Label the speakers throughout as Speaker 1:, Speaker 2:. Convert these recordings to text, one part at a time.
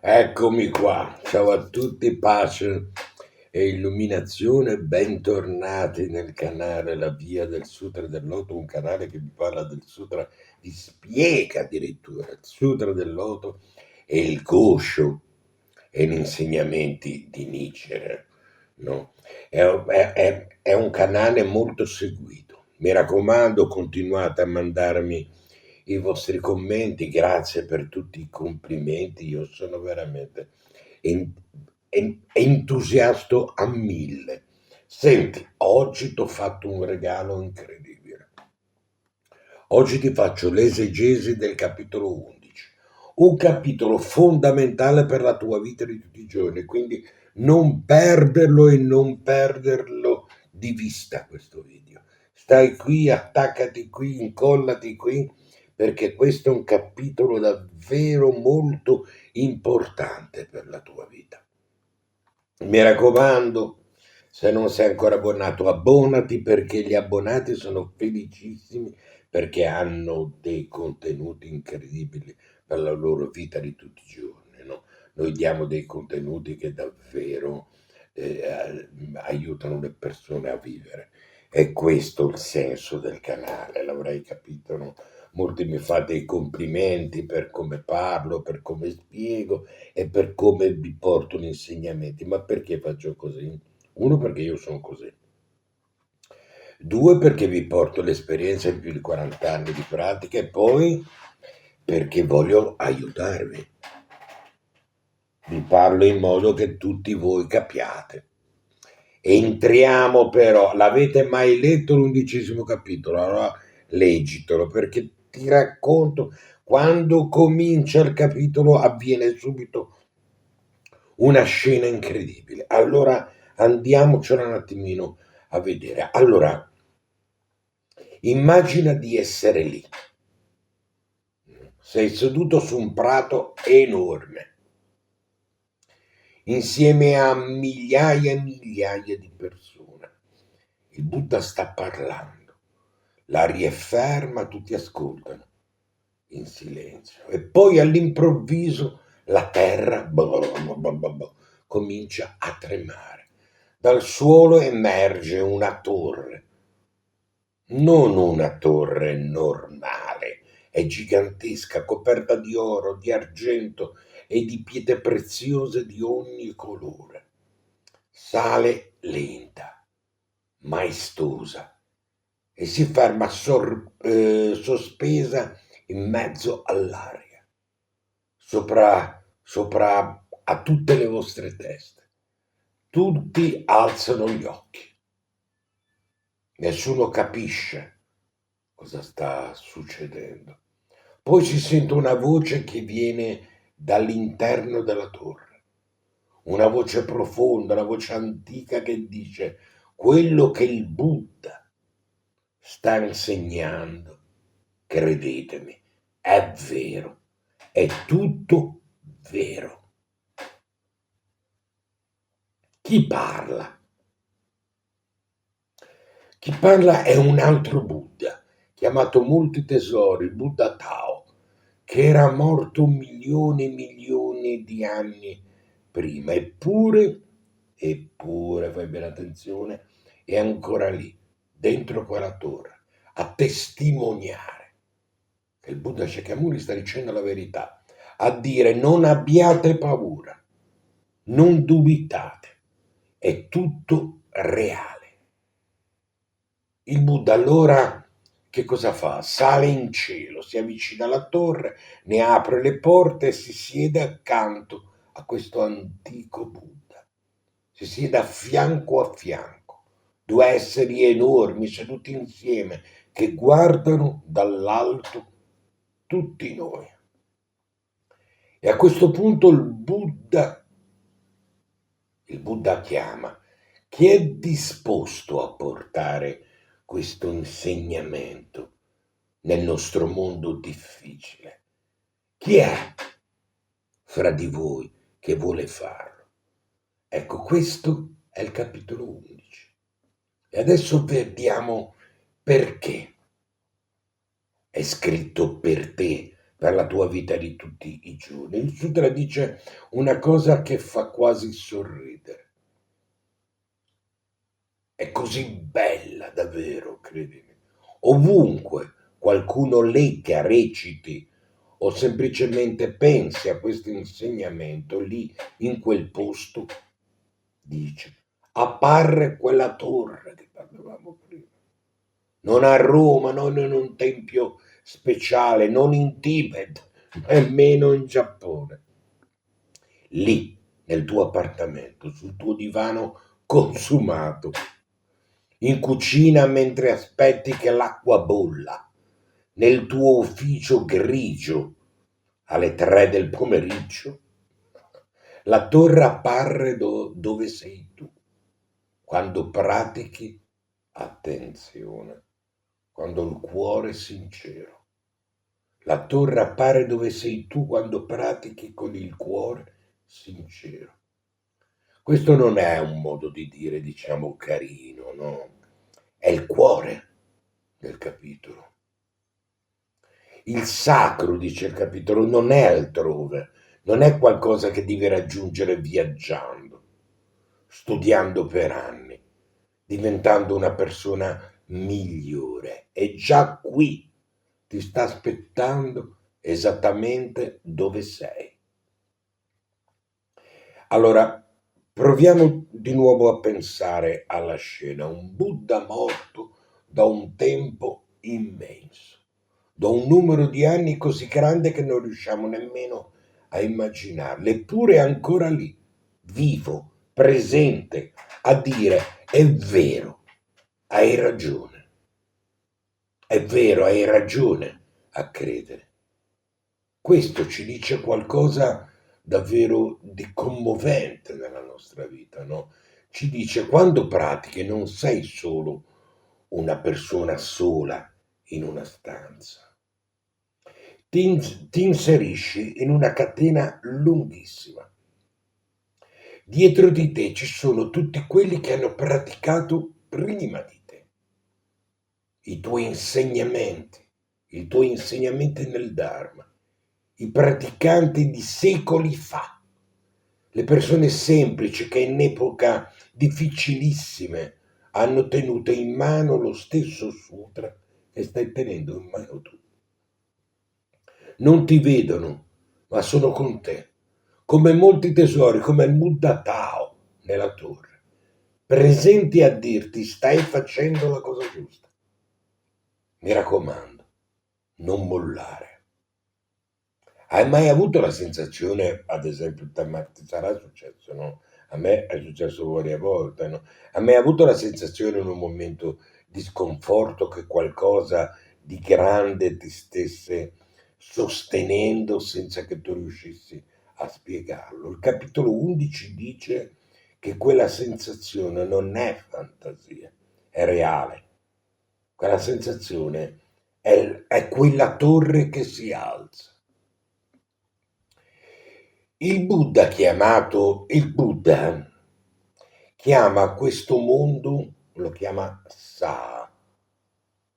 Speaker 1: Eccomi qua, ciao a tutti, pace e illuminazione, bentornati nel canale La Via del Sutra del Loto, un canale che vi parla del Sutra, vi spiega addirittura il Sutra del Loto e il Gosho e gli insegnamenti di Nichiren, no? È un canale molto seguito, mi raccomando continuate a mandarmi i vostri commenti, grazie per tutti i complimenti, io sono veramente en- entusiasta a mille. Senti, oggi ti ho fatto un regalo incredibile. Oggi ti faccio l'esegesi del capitolo 11, un capitolo fondamentale per la tua vita di tutti i giorni, quindi non perderlo e non perderlo di vista questo video. Stai qui, attaccati qui, incollati qui, perché questo è un capitolo davvero molto importante per la tua vita. Mi raccomando, se non sei ancora abbonato, abbonati perché gli abbonati sono felicissimi perché hanno dei contenuti incredibili per la loro vita di tutti i giorni, no? Noi diamo dei contenuti che davvero aiutano le persone a vivere. È questo il senso del canale, l'avrei capito, no? Molti mi fate i complimenti per come parlo, per come spiego e per come vi porto gli insegnamenti. Ma perché faccio così? Uno, perché io sono così. Due, perché vi porto l'esperienza di più di 40 anni di pratica e poi perché voglio aiutarvi. Vi parlo in modo che tutti voi capiate. Entriamo però, l'avete mai letto l'11° capitolo? Allora leggitelo perché ti racconto, quando comincia il capitolo avviene subito una scena incredibile. Allora andiamocela un attimino a vedere. Allora, immagina di essere lì. Sei seduto su un prato enorme, insieme a migliaia e migliaia di persone. Il Buddha sta parlando, l'aria è ferma, tutti ascoltano in silenzio. E poi all'improvviso la terra comincia a tremare. Dal suolo emerge una torre, non una torre normale, è gigantesca, coperta di oro, di argento e di pietre preziose di ogni colore. Sale lenta, maestosa e si ferma sospesa in mezzo all'aria, sopra a tutte le vostre teste. Tutti alzano gli occhi. Nessuno capisce cosa sta succedendo. Poi si sente una voce che viene dall'interno della torre, una voce profonda, una voce antica che dice quello che il Buddha sta insegnando, credetemi, è vero, è tutto vero. Chi parla? Chi parla è un altro Buddha, chiamato Molti Tesori, il Buddha Tao, che era morto milioni e milioni di anni prima, eppure, fai bene attenzione, è ancora lì, dentro quella torre, a testimoniare che il Buddha Shakyamuni sta dicendo la verità, a dire non abbiate paura, non dubitate, è tutto reale. Il Buddha allora che cosa fa? Sale in cielo, si avvicina alla torre, ne apre le porte e si siede accanto a questo antico Buddha. Si siede a fianco, due esseri enormi seduti insieme che guardano dall'alto tutti noi. E a questo punto il Buddha chiama. Chi è disposto a portare questo insegnamento nel nostro mondo difficile? Chi è fra di voi che vuole farlo? Ecco, questo è il capitolo 11. E adesso vediamo perché è scritto per te, per la tua vita di tutti i giorni. Il sutra dice una cosa che fa quasi sorridere. È così bella, davvero, credimi. Ovunque qualcuno legga, reciti o semplicemente pensi a questo insegnamento, lì in quel posto, dice, apparre quella torre che parlavamo prima. Non a Roma, non in un tempio speciale, non in Tibet, nemmeno in Giappone. Lì, nel tuo appartamento, sul tuo divano consumato, in cucina mentre aspetti che l'acqua bolla, nel tuo ufficio grigio alle 3 del pomeriggio, la torre apparre dove sei tu, quando pratichi attenzione, quando il cuore è sincero. La torre appare dove sei tu quando pratichi con il cuore sincero. Questo non è un modo di dire, diciamo, carino, no? È il cuore del capitolo. Il sacro, dice il capitolo, non è altrove, non è qualcosa che devi raggiungere viaggiando, studiando per anni, diventando una persona migliore. È già qui, ti sta aspettando esattamente dove sei. Allora, proviamo di nuovo a pensare alla scena. Un Buddha morto da un tempo immenso, da un numero di anni così grande che non riusciamo nemmeno a immaginarlo, eppure è ancora lì, vivo, presente, a dire è vero, hai ragione, è vero, hai ragione a credere. Questo ci dice qualcosa davvero di commovente nella nostra vita, no? Ci dice quando pratichi non sei solo una persona sola in una stanza, ti inserisci in una catena lunghissima. Dietro di te ci sono tutti quelli che hanno praticato prima di te, i tuoi insegnamenti nel Dharma, i praticanti di secoli fa, le persone semplici che in epoca difficilissime hanno tenuto in mano lo stesso sutra che stai tenendo in mano tu. Non ti vedono, ma sono con te, come molti tesori, come il Buddha Tao nella torre, presenti a dirti stai facendo la cosa giusta. Mi raccomando, non mollare. Hai mai avuto la sensazione, ad esempio, ma ti sarà successo, no? A me è successo varie volte, no? Hai mai avuto la sensazione in un momento di sconforto che qualcosa di grande ti stesse sostenendo senza che tu riuscissi a spiegarlo? Il capitolo 11 dice che quella sensazione non è fantasia, è reale. Quella sensazione è quella torre che si alza. Il Buddha chiama questo mondo, lo chiama Sa.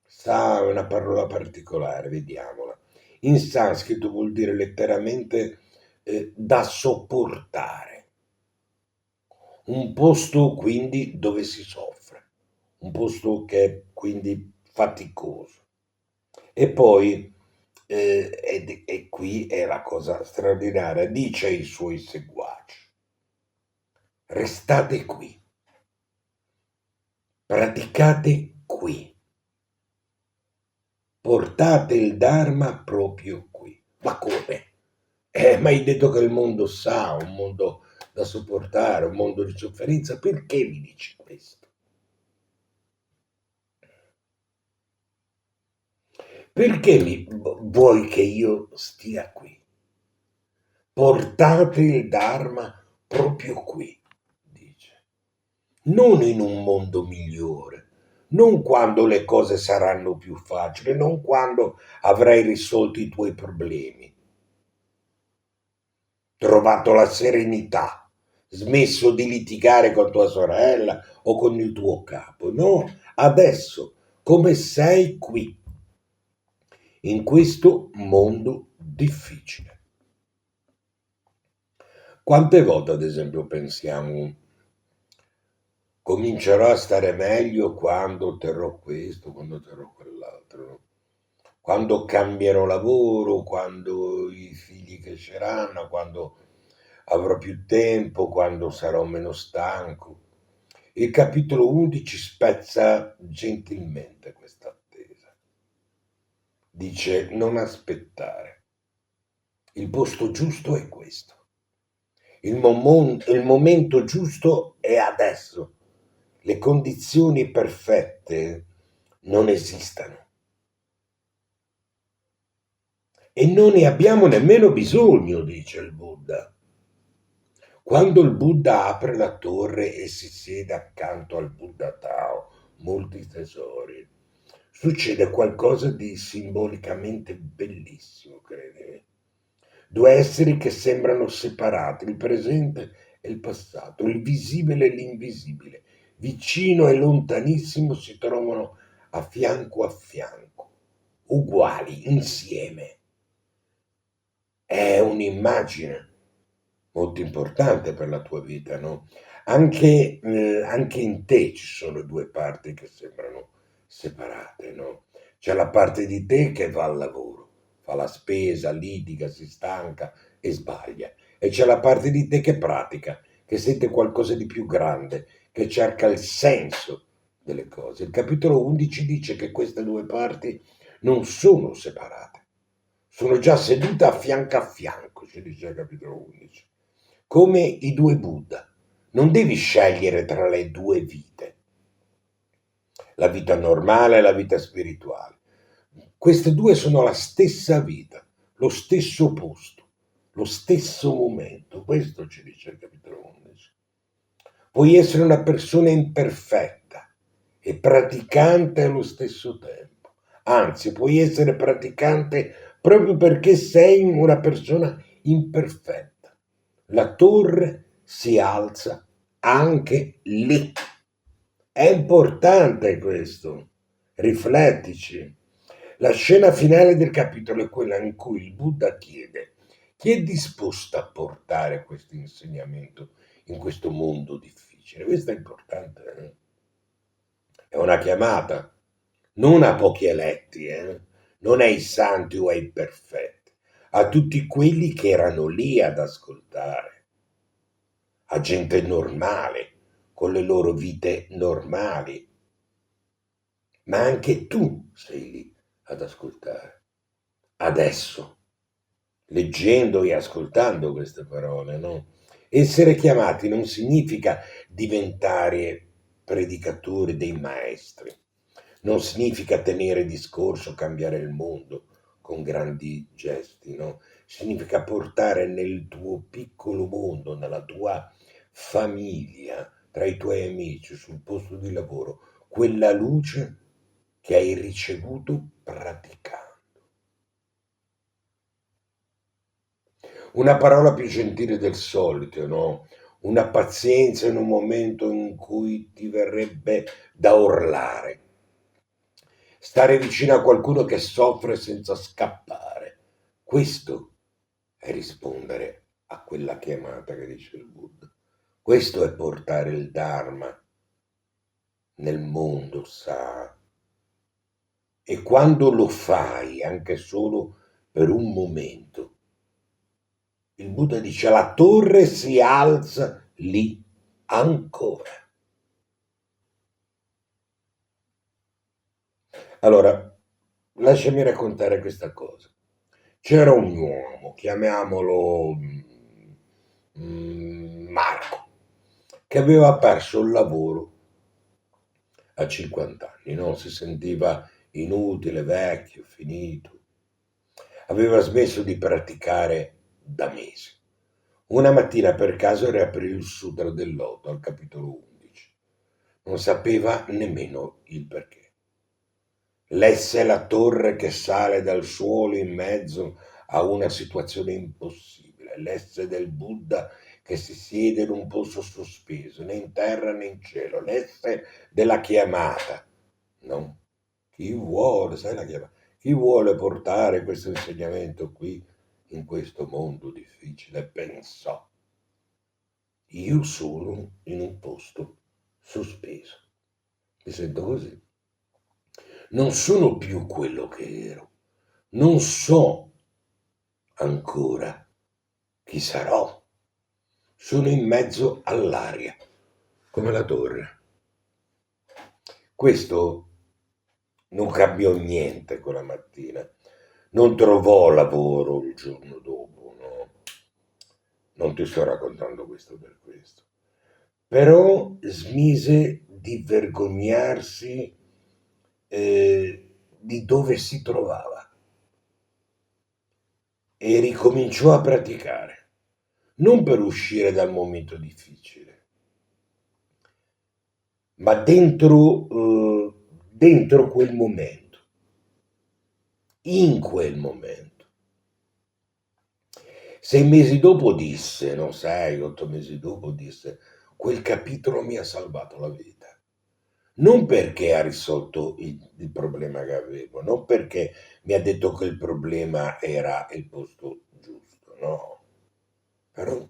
Speaker 1: Sa è una parola particolare, vediamola. In sanscrito vuol dire letteralmente da sopportare. Un posto quindi dove si soffre, un posto che è quindi faticoso. E poi, e qui è la cosa straordinaria, dice ai suoi seguaci, restate qui, praticate qui, portate il Dharma proprio qui. Ma come? Ma hai detto che il mondo sa, un mondo da sopportare, un mondo di sofferenza, perché mi dici questo? Perché vuoi che io stia qui? Portate il Dharma proprio qui, dice. Non in un mondo migliore, non quando le cose saranno più facili, non quando avrai risolto i tuoi problemi, trovato la serenità, smesso di litigare con tua sorella o con il tuo capo. No, adesso, come sei qui, in questo mondo difficile. Quante volte, ad esempio, pensiamo comincerò a stare meglio quando otterrò questo, quando otterrò quell'altro, no? Quando cambierò lavoro, quando i figli cresceranno, quando avrò più tempo, quando sarò meno stanco. Il capitolo 11 spezza gentilmente questa attesa. Dice non aspettare. Il posto giusto è questo. Il momento giusto è adesso. Le condizioni perfette non esistono. E non ne abbiamo nemmeno bisogno, dice il Buddha. Quando il Buddha apre la torre e si siede accanto al Buddha Tao, molti tesori, succede qualcosa di simbolicamente bellissimo, credimi. Due esseri che sembrano separati, il presente e il passato, il visibile e l'invisibile, vicino e lontanissimo, si trovano a fianco, uguali, insieme. È un'immagine molto importante per la tua vita, no? Anche in te ci sono due parti che sembrano separate, no? C'è la parte di te che va al lavoro, fa la spesa, litiga, si stanca e sbaglia. E c'è la parte di te che pratica, che sente qualcosa di più grande, che cerca il senso delle cose. Il capitolo 11 dice che queste due parti non sono separate, sono già sedute a fianco, ci dice il capitolo 11, come i due Buddha. Non devi scegliere tra le due vite, la vita normale e la vita spirituale. Queste due sono la stessa vita, lo stesso posto, lo stesso momento. Questo ci dice il capitolo 11. Puoi essere una persona imperfetta e praticante allo stesso tempo. Anzi, puoi essere praticante proprio perché sei una persona imperfetta. La torre si alza anche lì. È importante questo. Riflettici. La scena finale del capitolo è quella in cui il Buddha chiede: chi è disposto a portare questo insegnamento in questo mondo difficile? Questo è importante. È una chiamata, non a pochi eletti, non ai santi o ai perfetti, a tutti quelli che erano lì ad ascoltare, a gente normale, con le loro vite normali. Ma anche tu sei lì ad ascoltare, adesso, leggendo e ascoltando queste parole, no? Essere chiamati non significa diventare predicatori dei maestri, non significa tenere discorso, cambiare il mondo con grandi gesti, no? Significa portare nel tuo piccolo mondo, nella tua famiglia, tra i tuoi amici, sul posto di lavoro, quella luce che hai ricevuto praticando. Una parola più gentile del solito, no? Una pazienza in un momento in cui ti verrebbe da urlare. Stare vicino a qualcuno che soffre senza scappare. Questo è rispondere a quella chiamata che dice il Buddha. Questo è portare il Dharma nel mondo, sa. E quando lo fai, anche solo per un momento, il Buddha dice la torre si alza lì ancora. Allora, lasciami raccontare questa cosa. C'era un uomo, chiamiamolo Marco, che aveva perso il lavoro a 50 anni, no? Si sentiva inutile, vecchio, finito. Aveva smesso di praticare da mesi. Una mattina per caso riaprì il Sutra del Loto al capitolo 11. Non sapeva nemmeno il perché. Lesse la torre che sale dal suolo in mezzo a una situazione impossibile. Lesse del Buddha che si siede in un posto sospeso, né in terra né in cielo. Lesse della chiamata, no? Chi vuole, sai la chiamata? Chi vuole portare questo insegnamento qui, in questo mondo difficile, pensò: io sono in un posto sospeso. Mi sento così. Non sono più quello che ero. Non so ancora chi sarò. Sono in mezzo all'aria, come la torre. Questo non cambiò niente quella mattina. Non trovò lavoro il giorno dopo, no? Non ti sto raccontando questo per questo. Però smise di vergognarsi di dove si trovava e ricominciò a praticare, non per uscire dal momento difficile, ma dentro quel momento, in quel momento. 6 mesi dopo disse, no, 6, 8 mesi dopo disse, quel capitolo mi ha salvato la vita. Non perché ha risolto il problema che avevo, non perché mi ha detto che il problema era il posto giusto, no. Però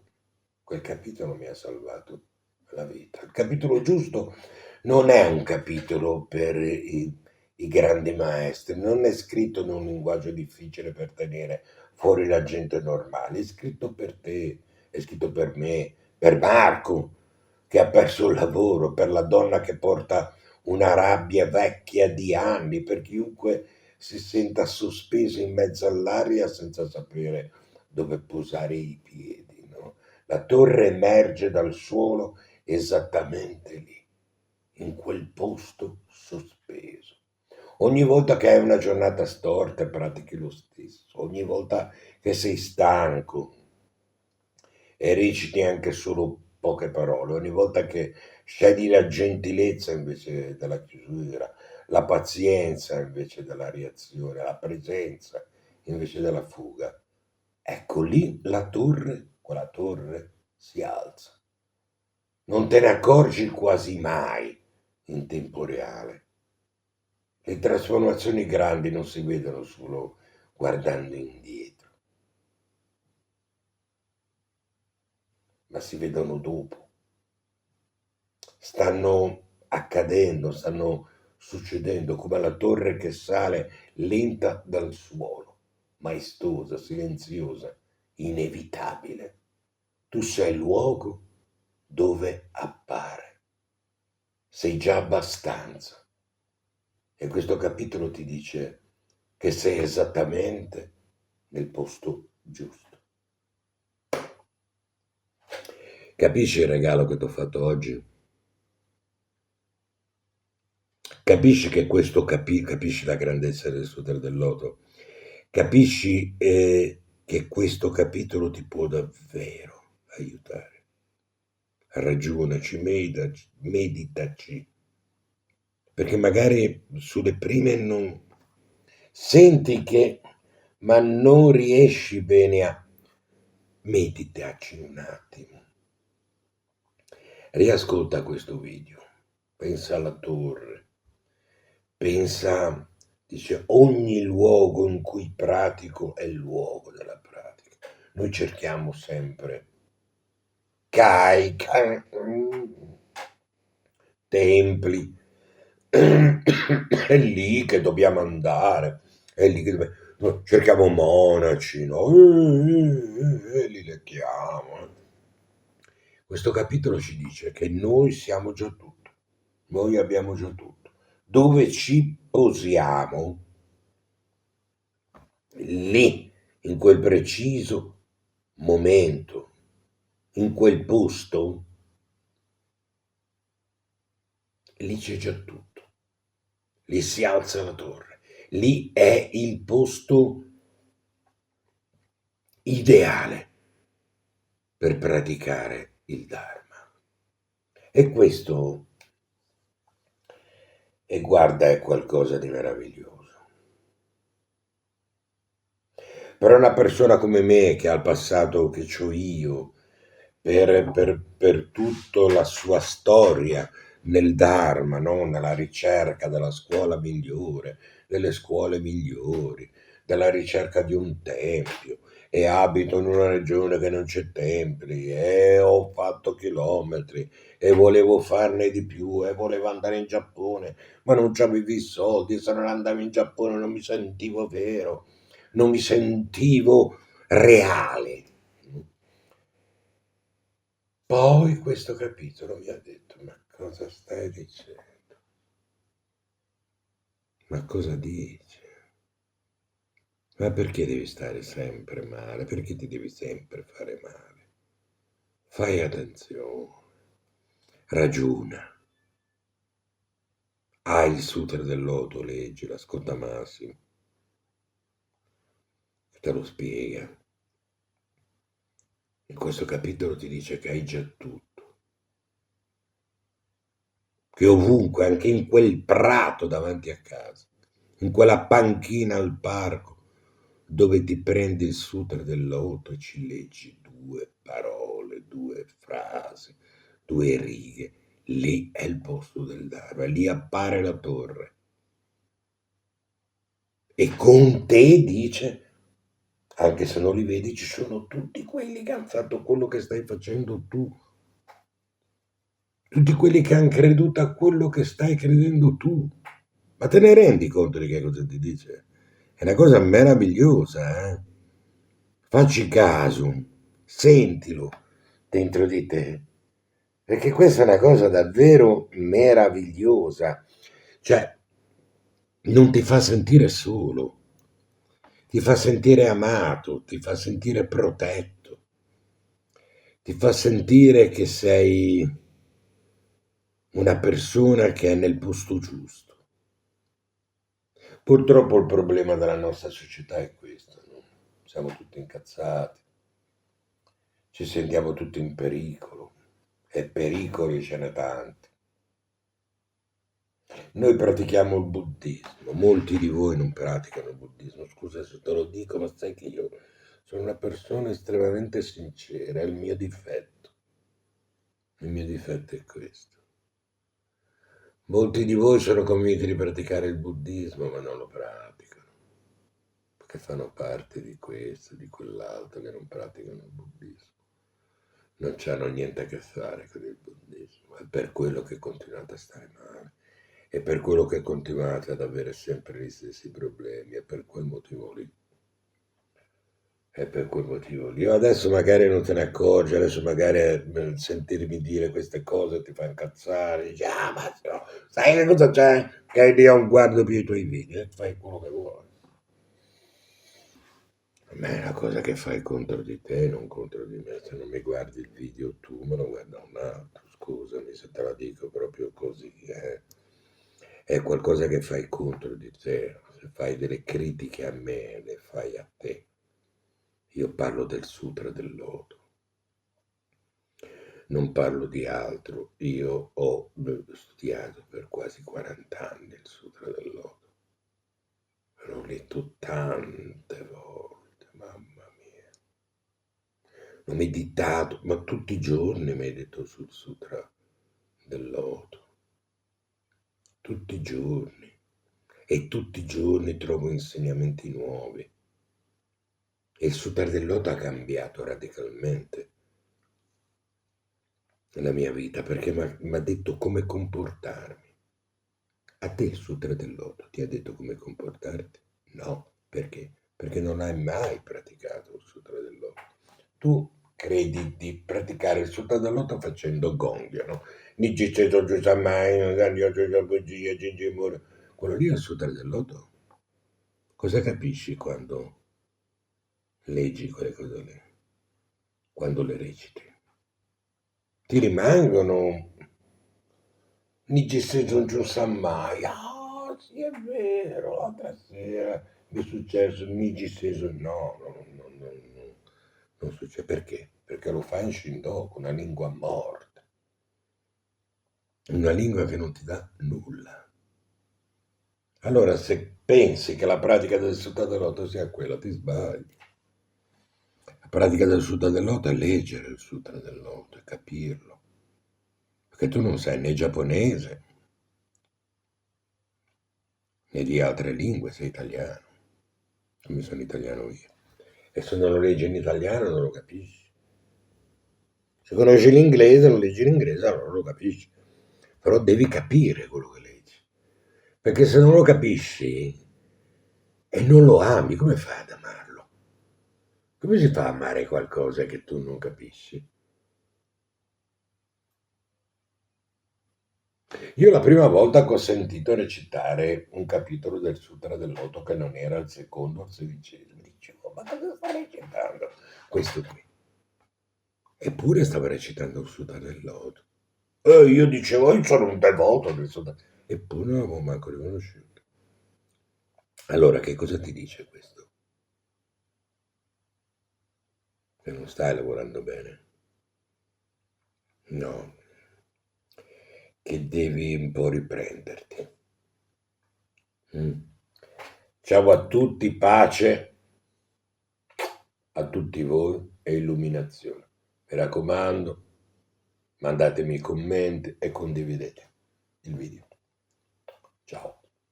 Speaker 1: quel capitolo mi ha salvato la vita. Il capitolo giusto non è un capitolo per i grandi maestri, non è scritto in un linguaggio difficile per tenere fuori la gente normale, è scritto per te, è scritto per me, per Marco che ha perso il lavoro, per la donna che porta una rabbia vecchia di anni, per chiunque si senta sospeso in mezzo all'aria senza sapere dove posare i piedi. No? La torre emerge dal suolo esattamente lì, in quel posto sospeso. Ogni volta che hai una giornata storta pratichi lo stesso, ogni volta che sei stanco e reciti anche solo poche parole, ogni volta che scegli la gentilezza invece della chiusura, la pazienza invece della reazione, la presenza invece della fuga. Ecco lì la torre, quella torre si alza. Non te ne accorgi quasi mai in tempo reale. Le trasformazioni grandi non si vedono solo guardando indietro, ma si vedono dopo. Stanno accadendo, stanno succedendo come la torre che sale lenta dal suolo, maestosa, silenziosa, inevitabile. Tu sei il luogo dove appare. Sei già abbastanza. E questo capitolo ti dice che sei esattamente nel posto giusto. Capisci il regalo che ti ho fatto oggi? Capisci che questo capisci la grandezza del Sutra del Loto? Capisci che questo capitolo ti può davvero aiutare? Ragionaci, meditaci, perché magari sulle prime non senti che, ma non riesci bene a meditaci un attimo. Riascolta questo video, pensa alla torre, pensa, dice, ogni luogo in cui pratico è il luogo della pratica. Noi cerchiamo sempre templi, è lì che dobbiamo andare, è lì che cerchiamo monaci, no? Li lecchiamo. Questo capitolo ci dice che noi siamo già tutto, noi abbiamo già tutto. Dove ci posiamo, lì, in quel preciso momento, in quel posto, lì c'è già tutto. Lì si alza la torre. Lì è il posto ideale per praticare il Dharma. E questo, e guarda, è qualcosa di meraviglioso. Per una persona come me, che ha il passato che ho io, per tutta la sua storia nel Dharma, no? Nella ricerca della scuola migliore, delle scuole migliori, della ricerca di un tempio, e abito in una regione che non c'è templi, e ho fatto chilometri, e volevo farne di più, e volevo andare in Giappone, ma non c'avevo i soldi, se non andavo in Giappone non mi sentivo vero, non mi sentivo reale. Poi questo capitolo mi ha detto: ma cosa stai dicendo? Ma cosa dici? Ma perché devi stare sempre male? Perché ti devi sempre fare male? Fai attenzione, ragiona. Hai il Sutra del Loto, leggi, ascolta Massimo, te lo spiega. In questo capitolo ti dice che hai già tutto, che ovunque, anche in quel prato davanti a casa, in quella panchina al parco, dove ti prendi il Sutra del Loto e ci leggi due parole, due frasi, due righe, lì è il posto del Dharma, lì appare la torre. E con te dice, anche se non li vedi, ci sono tutti quelli che hanno fatto quello che stai facendo tu, tutti quelli che hanno creduto a quello che stai credendo tu. Ma te ne rendi conto di che cosa ti dice? È una cosa meravigliosa, eh? Facci caso, sentilo dentro di te, perché questa è una cosa davvero meravigliosa. Cioè, non ti fa sentire solo, ti fa sentire amato, ti fa sentire protetto, ti fa sentire che sei una persona che è nel posto giusto. Purtroppo il problema della nostra società è questo, no? Siamo tutti incazzati, ci sentiamo tutti in pericolo, e pericoli ce n'è tanti. Noi pratichiamo il buddismo, molti di voi non praticano il buddismo, scusa se te lo dico, ma sai che io sono una persona estremamente sincera, è il mio difetto. Il mio difetto è questo. Molti di voi sono convinti di praticare il buddismo, ma non lo praticano, perché fanno parte di questo, di quell'altro, che non praticano il buddismo. Non c'hanno niente a che fare con il buddismo, è per quello che continuate a stare male, è per quello che continuate ad avere sempre gli stessi problemi, è per quel motivo lì. È per quel motivo lì. Io adesso magari non te ne accorgi, adesso magari sentirmi dire queste cose ti fa incazzare, dici, ah ma no, sai che cosa c'è? Che io non guardo più i tuoi video, fai quello che vuoi. A me è una cosa che fai contro di te, non contro di me. Se non mi guardi il video tu, me lo guarda un altro. Scusami se te la dico proprio così. È qualcosa che fai contro di te. Se fai delle critiche a me, le fai a te. Io parlo del Sutra del Loto. Non parlo di altro. Io ho studiato per quasi 40 anni il Sutra del Loto. L'ho letto tante volte, mamma mia. Ho meditato, ma tutti i giorni medito sul Sutra del Loto, tutti i giorni, e tutti i giorni trovo insegnamenti nuovi. E il Sutra del Loto ha cambiato radicalmente la mia vita perché mi ha detto come comportarmi. A te il Sutra del Loto ti ha detto come comportarti? No, perché? Perché non hai mai praticato il Sutra del Loto. Tu credi di praticare il Sutra del Loto facendo gonghi, no? Niji Ceso Giusamai, Ganyo Ceso Bugia, Gingimura. Quello lì è il Sutra del Loto. Cosa capisci quando leggi quelle cose lì? Quando le reciti? Ti rimangono. Niji Ceso Giusamai. Ah, sì, è vero, l'altra sera mi è successo Niji Ceso. No, no, no, no, no. Non succede. Perché? Perché lo fai in Shindoku, una lingua morta. Una lingua che non ti dà nulla. Allora, se pensi che la pratica del Sutra del Loto sia quella, ti sbagli. La pratica del Sutra del Loto è leggere il Sutra del Loto e capirlo. Perché tu non sai né giapponese, e di altre lingue, sei italiano, come sono italiano io. E se non lo leggi in italiano non lo capisci. Se conosci l'inglese, lo leggi in inglese, allora lo capisci. Però devi capire quello che leggi. Perché se non lo capisci e non lo ami, come fai ad amarlo? Come si fa a amare qualcosa che tu non capisci? Io la prima volta che ho sentito recitare un capitolo del Sutra del Loto, che non era il secondo o il sedicesimo, dicevo, ma cosa sta recitando questo qui? Eppure stava recitando il Sutra del Loto. E io dicevo, io sono un devoto del Sutra. Eppure non l'avevo manco riconosciuto. Allora, che cosa ti dice questo? Che non stai lavorando bene? No, che devi un po' riprenderti. Mm. Ciao a tutti, pace a tutti voi e illuminazione. Mi raccomando, mandatemi commenti e condividete il video.